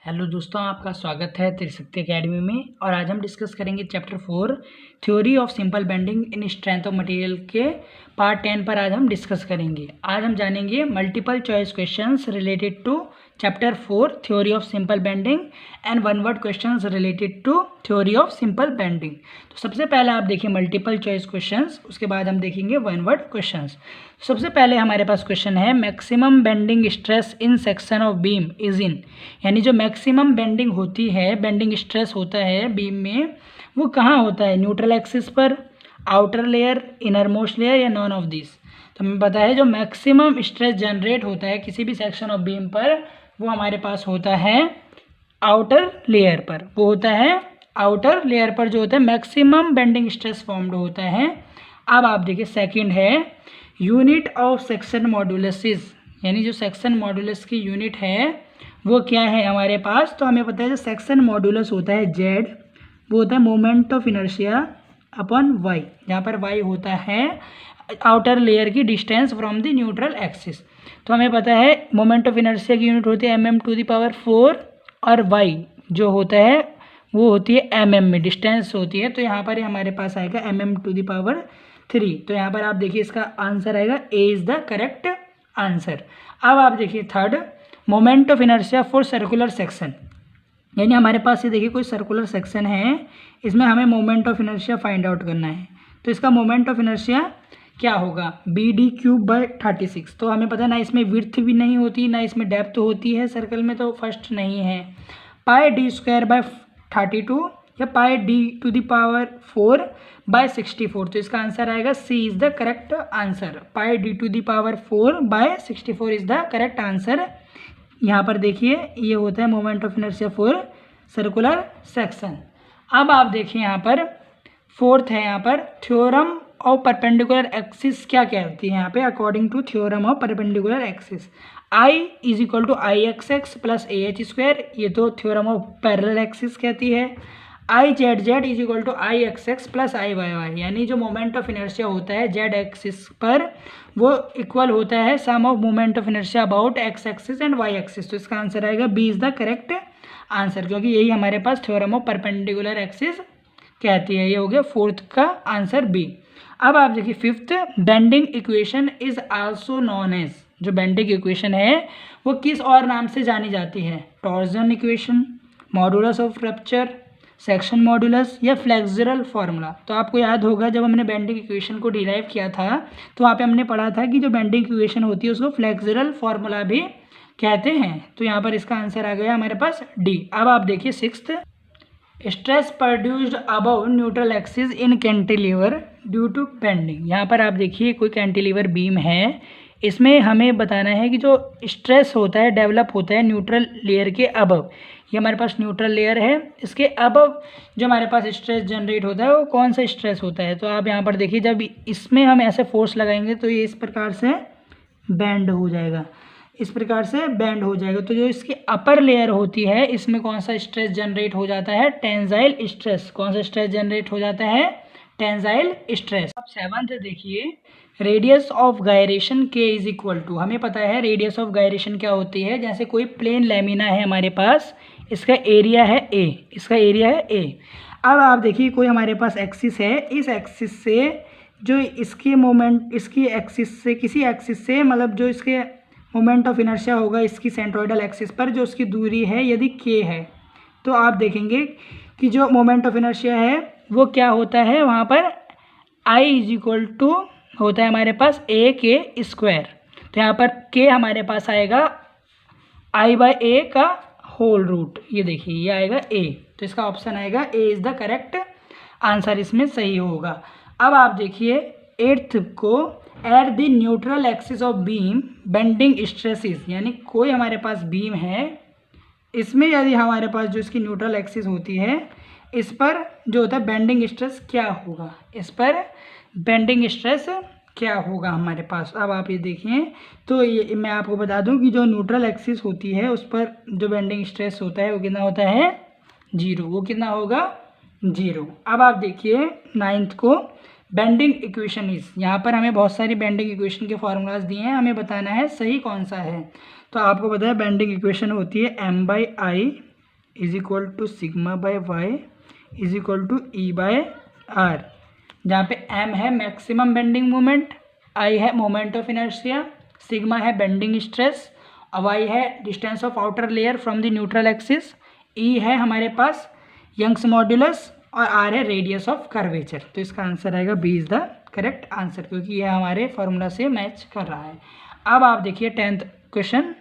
Hello दोस्तों, आपका स्वागत है त्रिशक्ति एकेडमी में। और आज हम डिस्कस करेंगे chapter 4 theory of simple bending in strength of material के पार्ट 10 पर आज हम डिस्कस करेंगे। आज हम जानेंगे multiple choice questions related to chapter 4 theory of simple bending and one word questions related to theory of simple bending. तो सबसे पहले आप देखिए मल्टीपल चॉइस क्वेश्चंस, उसके बाद हम देखेंगे वन वर्ड क्वेश्चंस। सबसे पहले हमारे पास क्वेश्चन है maximum bending stress in section of beam is in, यानी जो मैक्सिमम बेंडिंग होती है, बेंडिंग स्ट्रेस होता है बीम में, वो कहाँ होता है? न्यूट्रल एक्सिस पर, outer layer, inner most layer या नॉन ऑफ दिस। तो हमें पता है जो मैक्सिमम स्ट्रेस जनरेट होता है किसी भी सेक्शन ऑफ बीम पर वो हमारे पास होता है आउटर लेयर पर। वो होता है आउटर लेयर पर जो होता है मैक्सिमम बेंडिंग स्ट्रेस फॉर्म्ड होता है। अब आप देखिए सेकंड है यूनिट ऑफ सेक्शन मॉड्यूलसिस, यानी जो सेक्शन मॉड्यूलस की यूनिट है वो क्या है हमारे पास? तो हमें पता है जो सेक्शन मॉड्यूलस होता है जेड, वो होता है moment of inertia upon Y, जहाँ पर वाई होता है आउटर लेयर की distance from the neutral axis. तो हमें पता है मोमेंट ऑफ इनर्शिया की यूनिट होती है mm⁴ और वाई जो होता है वो होती है mm में, डिस्टेंस होती है। तो यहाँ पर हमारे पास आएगा mm⁴। तो यहाँ पर आप देखिए इसका आंसर आएगा A is the correct answer. अब आप देखिए third moment of inertia for circular section, यानी हमारे पास ये देखिए कोई सर्कुलर सेक्शन है, इसमें हमें moment of inertia find out करना है। तो इसका मोमेंट ऑफ इनर्शिया क्या होगा? BD³/36। तो हमें पता है ना इसमें विड्थ भी नहीं होती ना इसमें डेप्थ होती है सर्कल में, तो फर्स्ट नहीं है। πD²/32 या πD⁴/64। तो इसका आंसर आएगा C is the correct answer. πD⁴/64 is the correct answer. यहाँ पर देखिए ये होता है moment of inertia for circular section. अब आप देखिए यहाँ पर फोर्थ है, यहाँ पर थ्योरम ऑफ परपेंडिकुलर एक्सिस क्या कहती है? यहाँ पे according to theorem of perpendicular axis I = IXX + AH², ये तो थ्योरम ऑफ पैरेलल एक्सिस कहती है। IZZ = IXX + IYY, यानी जो मोमेंट ऑफ इनर्शिया होता है जेड एक्सिस पर वो इक्वल होता है sum of moment of inertia about X axis and Y axis. तो इसका आंसर आएगा B is the correct answer, क्योंकि यही हमारे पास थ्योरम ऑफ परपेंडिकुलर एक्सिस कहती है। ये हो गया फोर्थ का आंसर बी। अब आप देखिए fifth bending equation is also known as, जो बेंडिंग इक्वेशन है वो किस और नाम से जानी जाती है? Torsion equation, modulus of rupture, section modulus या फ्लेक्सुरल फार्मूला। तो आपको याद होगा जब हमने बेंडिंग इक्वेशन को डिराइव किया था तो वहाँ पे हमने पढ़ा था कि जो बेंडिंग इक्वेशन होती है उसको फ्लेक्सुरल फार्मूला भी कहते हैं। तो यहाँ पर इसका आंसर आ गया हमारे पास डी। अब आप देखिए sixth stress produced above neutral axis in cantilever due to bending. यहाँ पर आप देखिए कोई कैंटिलीवर बीम है, इसमें हमें बताना है कि जो स्ट्रेस होता है डेवलप होता है न्यूट्रल लेयर के अबव। ये हमारे पास न्यूट्रल लेयर है, इसके अबव जो हमारे पास स्ट्रेस जनरेट होता है वो कौन सा स्ट्रेस होता है? तो आप यहाँ पर देखिए जब इसमें हम ऐसे फोर्स लगाएंगे तो ये इस प्रकार से बेंड हो जाएगा, इस प्रकार से बेंड हो जाएगा। तो जो इसकी अपर लेयर होती है इसमें कौन सा स्ट्रेस जनरेट हो जाता है? Tensile stress. कौन सा स्ट्रेस जनरेट हो जाता है? Tensile stress. अब सेवंथ देखिए रेडियस ऑफ गायरेशन के इज इक्वल टू, हमें पता है रेडियस ऑफ गायरेशन क्या होती है। जैसे कोई प्लेन लैमिना है हमारे पास, इसका एरिया है ए, इसका एरिया है ए। अब आप देखिए कोई हमारे पास एक्सिस है, इस एक्सिस से जो इसकी मोमेंट, इसकी एक्सिस से किसी एक्सिस से मतलब जो इसके मोमेंट ऑफ इनर्शिया होगा इसकी सेंट्रोइडल एक्सिस पर जो उसकी दूरी है यदि के है, तो आप देखेंगे कि जो मोमेंट ऑफ इनर्शिया है वो क्या होता है वहाँ पर I = होता है हमारे पास a² तो यहाँ पर k हमारे पास आएगा I/a का होल रूट, ये देखिए ये आएगा a। तो इसका ऑप्शन आएगा A is the correct answer, इसमें सही होगा। अब आप देखिए एट्थ को at the neutral axis of beam bending stresses, यानी कोई हमारे पास बीम है, इसमें यदि हमारे पास जो इसकी न्यूट्रल एक्सिस होती है इस पर जो होता है बेंडिंग स्ट्रेस क्या होगा? इस पर बेंडिंग स्ट्रेस क्या होगा हमारे पास? अब आप ये देखिए तो ये मैं आपको बता दूं कि जो न्यूट्रल एक्सिस होती है उस पर जो बेंडिंग स्ट्रेस होता है वो कितना होता है? 0। वो कितना होगा? 0। अब आप देखिए नाइन्थ को बेंडिंग इक्वेशन इज, यहाँ पर हमें बहुत सारी बेंडिंग इक्वेशन के फार्मूलाज दिए हैं, हमें बताना है सही कौन सा है। तो आपको पता है बेंडिंग इक्वेशन होती है m/i is equal to sigma by Y is equal to E by R, जहाँ पे m है मैक्सिमम बेंडिंग मोमेंट, i है मोमेंट ऑफ इनर्शिया, सिग्मा है बेंडिंग स्ट्रेस, y है distance of outer layer from the neutral axis, e है हमारे पास Young's modulus और r है रेडियस ऑफ कर्वेचर। तो इसका आंसर आएगा B is the correct answer, क्योंकि यह हमारे फॉर्मूला से मैच कर रहा है। अब आप देखिए 10th question,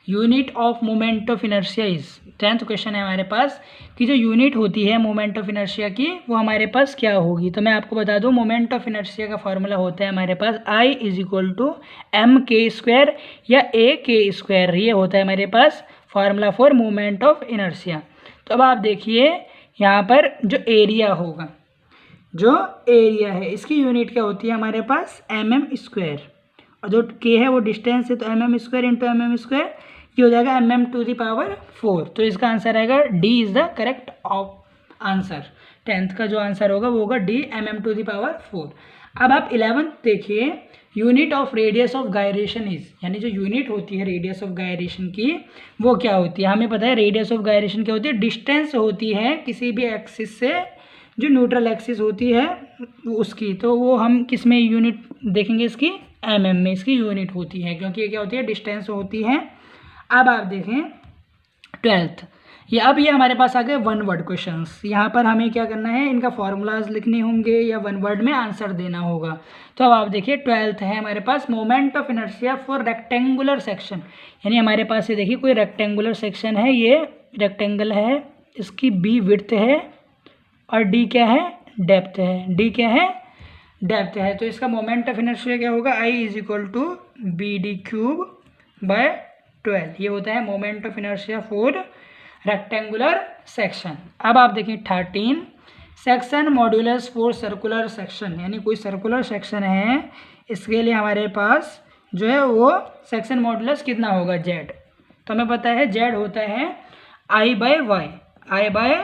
unit of moment of inertia is, 10th question है हमारे पास कि जो यूनिट होती है मोमेंट ऑफ इनर्शिया की वो हमारे पास क्या होगी। तो मैं आपको बता दूं मोमेंट ऑफ इनर्शिया का फॉर्मूला होता है हमारे पास I is equal to M K square या ए के स्क्वायर, ये होता है हमारे पास formula for moment of inertia. तो अब आप देखिए यहाँ पर जो एरिया होगा, जो एरिया है इसकी यूनिट क्या होती है हमारे पास mm स्क्वायर, और जो के है वो डिस्टेंस है तो mm square into mm square, ये हो जाएगा mm टू द पावर 4। तो इसका आंसर आएगा D is the correct of answer. 10th का जो आंसर होगा वो होगा D mm to the power 4। अब आप 11th देखिए, unit of radius of gyration is, यानी जो यूनिट होती है रेडियस ऑफ गायरेशन की वो क्या होती है। हमें पता है रेडियस ऑफ गायरेशन क्या होती है, डिस्टेंस होती है किसी भी एक्सिस से जो न्यूट्रल एक्सिस होती है उसकी। तो वो हम किस में यूनिट देखेंगे, इसकी mm में इसकी यूनिट होती है, क्योंकि ये क्या होती है डिस्टेंस होती है। अब आप देखें 12th, ये अब ये हमारे पास आ गए वन वर्ड क्वेश्चंस। यहाँ पर हमें क्या करना है, इनका फॉर्मूलाज लिखने होंगे या वन वर्ड में आंसर देना होगा। तो अब आप देखिए 12th है हमारे पास moment of inertia for rectangular section, यानी हमारे पास ये देखिए कोई रेक्टेंगुलर सेक्शन है, ये रेक्टेंगल है, इसकी बी विड्थ है और डी क्या है डेप्थ है, डी क्या है डेप्थ है। तो इसका मोमेंट ऑफ इनर्शिया क्या होगा, I is equal to B D cube by 12, ये होता है moment of inertia for rectangular section. अब आप देखिए 13, section modulus for circular section, यानी कोई सर्कुलर सेक्शन है इसके लिए हमारे पास जो है वो सेक्शन मॉड्यूलस कितना होगा जेड। तो हमें पता है जेड होता है आई बाय वाई, आई बाय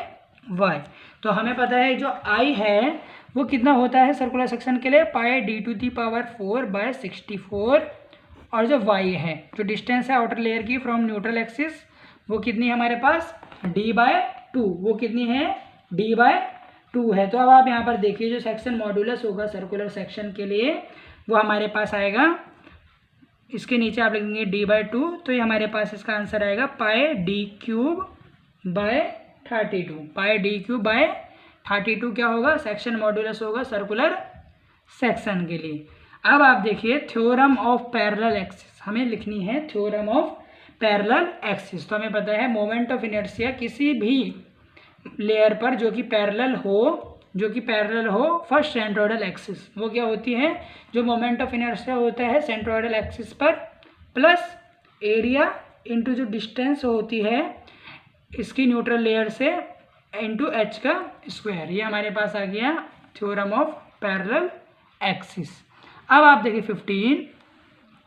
वाई। तो हमें पता है जो आई है वो कितना होता है सर्कुलर सेक्शन के लिए, pi D to the power 4 by 64, और जो वाई है जो डिस्टेंस है आउटर लेयर की फ्रॉम न्यूट्रल एक्सिस वो कितनी है हमारे पास डी बाय 2, वो कितनी है डी बाय 2 है। तो अब आप यहाँ पर देखिए जो सेक्शन मॉड्यूलस होगा सर्कुलर सेक्शन के लिए वो हमारे पास आएगा, इसके नीचे आप लिखेंगे डी बाय 2, तो ये हमारे पास इसका आंसर आएगा pi D cube by 32, pi D cube by 32 क्या होगा सेक्शन मॉड्यूलस होगा सर्कुलर सेक्शन के लिए। अब आप देखिए थ्योरम ऑफ पैरेलल एक्सिस, हमें लिखनी है थ्योरम ऑफ पैरेलल एक्सिस। तो हमें पता है मोमेंट ऑफ इनर्शिया किसी भी लेयर पर जो कि पैरेलल हो फर्स्ट सेंट्रोइडल एक्सिस, वो क्या होती है जो मोमेंट ऑफ इनर्शिया होता है सेंट्रोइडल एक्सिस पर प्लस एरिया इंटू जो डिस्टेंस होती है इसकी न्यूट्रल लेयर से इंटू एच का स्क्वायर, ये हमारे पास आ गया थ्योरम ऑफ पैरेलल एक्सिस। अब आप देखिए 15,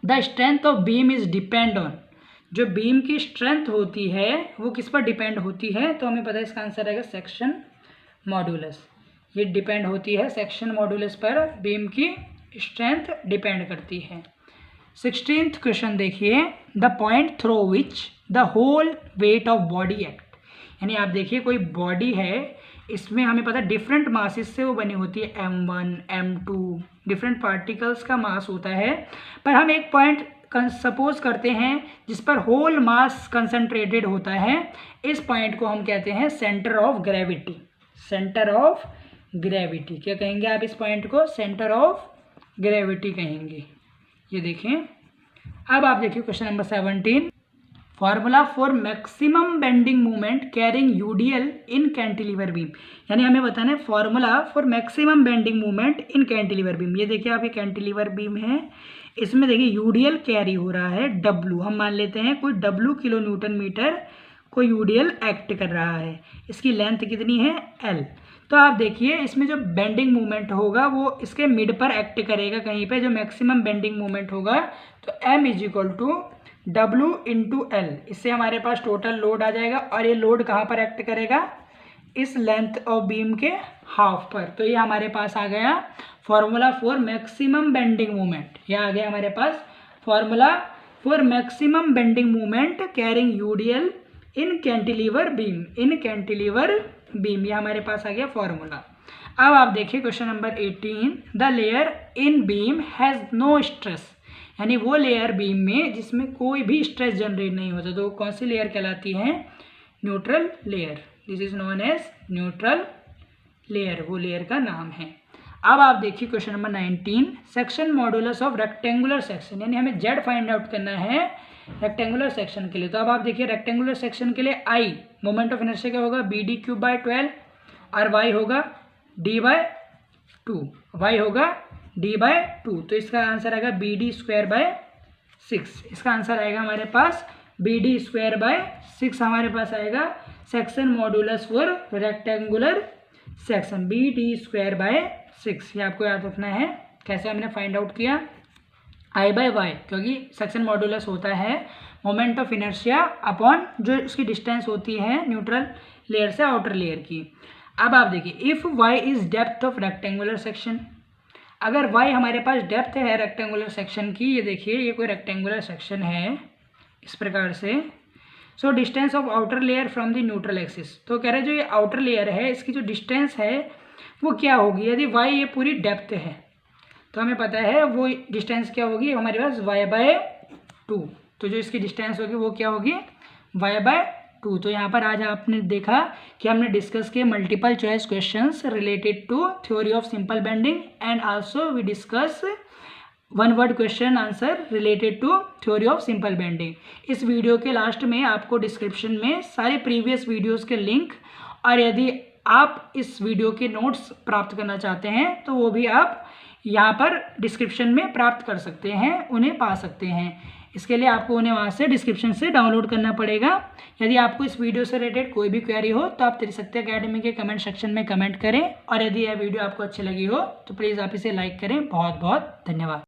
the strength of beam is depend on, जो बीम की स्ट्रेंथ होती है वो किस पर डिपेंड होती है। तो हमें पता है इसका आंसर आएगा सेक्शन मॉड्यूलस, ये डिपेंड होती है सेक्शन मॉड्यूलस पर बीम की स्ट्रेंथ डिपेंड करती है। 16th क्वेश्चन देखिए, the point through which the whole weight of body act, यानी आप देखिए कोई बॉडी है इसमें हमें पता है डिफरेंट मासेस से वो बनी होती है, m1 m2 डिफरेंट पार्टिकल्स का मास होता है, पर हम एक पॉइंट सपोज करते हैं जिस पर होल मास कंसंट्रेटेड होता है, इस पॉइंट को हम कहते हैं centre of gravity, centre of gravity. क्या कहेंगे आप इस पॉइंट को, सेंटर ऑफ ग्रेविटी कहेंगे। ये देखें। अब आप देखिए question number 17, formula for maximum bending movement carrying UDL in cantilever beam, यानी हमें बताना है formula for maximum bending movement in cantilever beam. ये देखिए आप ये कैंटिलीवर बीम है, इसमें देखिए यूडीएल कैरी हो रहा है डब्ल्यू, हम मान लेते हैं कोई डब्ल्यू किलो न्यूटन मीटर को यूडीएल एक्ट कर रहा है, इसकी लेंथ कितनी है एल। तो आप देखिए इसमें जो बेंडिंग मूवमेंट होगा वो इसके मिड पर एक्ट करेगा कहीं पे, जो मैक्सिमम बेंडिंग मूवमेंट होगा तो m is equal to W into L, इससे हमारे पास टोटल लोड आ जाएगा, और ये लोड कहाँ पर एक्ट करेगा, इस लेंथ ऑफ बीम के हाफ पर। तो ये हमारे पास आ गया formula for maximum bending movement, ये आ गया हमारे पास formula for maximum bending movement carrying UDL in cantilever beam, in cantilever beam, ये हमारे पास आ गया फॉर्मूला। अब आप देखिए question number 18, the layer in beam has no stress, यानी वो लेयर बीम में जिसमें कोई भी स्ट्रेस जनरेट नहीं होता, तो कौन सी लेयर कहलाती है? Neutral layer. This is known as neutral layer, वो लेयर का नाम है। अब आप देखिए question number 19, section modulus of rectangular section, यानी हमें जेड फाइंड आउट करना है रेक्टेंगुलर सेक्शन के लिए। तो अब आप देखिए रेक्टेंगुलर सेक्शन के लिए आई मोमेंट ऑफ इनर्शिया क्या होगा? BD3/12 और वाई होगा D/2, वाई होगा D/2, तो इसका आंसर आएगा BD²/6। इसका आंसर आएगा हमारे पास BD²/6 हमारे पास आएगा section modulus for rectangular section BD²/6। ये आपको याद रखना है। कैसे हमने फाइंड आउट किया? I/Y, क्योंकि सेक्शन मॉडुलस होता है मोमेंट ऑफ इनर्शिया अपॉन जो उसकी डिस्टेंस होती है न्यूट्रल लेयर से आउटर लेयर की। अब आप देखिए, if y is depth of rectangular section, अगर y हमारे पास डेप्थ है रेक्टेंगुलर सेक्शन की, ये देखिए ये कोई रेक्टेंगुलर सेक्शन है इस प्रकार से, so distance of outer layer from the neutral axis, तो कह रहे जो ये आउटर लेयर है इसकी जो डिस्टेंस है वो क्या होगी? यदि y ये पूरी डेप्थ है तो हमें पता है वो डिस्टेंस क्या होगी हमारे पास y/2, तो जो इसकी डिस्टेंस होगी वो क्या होगी? y/2। तो यहाँ पर आज आपने देखा कि हमने डिस्कस किए multiple choice questions related to theory of simple bending and also we discuss one word question answer related to theory of simple bending. इस वीडियो के लास्ट में आपको डिस्क्रिप्शन में सारे प्रीवियस वीडियोस के लिंक, और यदि आप इस वीडियो के नोट्स प्राप्त करना चाहते हैं तो वो भी आप यहाँ पर डिस्क्रिप्शन में प्राप्त कर सकते हैं, उन्हें पा सकते हैं। इसके लिए आपको उन्हें वहाँ से डिस्क्रिप्शन से डाउनलोड करना पड़ेगा। यदि आपको इस वीडियो से रिलेटेड कोई भी क्वेरी हो तो आप त्रिशक्ति एकेडमी के कमेंट सेक्शन में कमेंट करें, और यदि यह वीडियो आपको अच्छी लगी हो तो प्लीज़ आप इसे लाइक करें। बहुत बहुत धन्यवाद।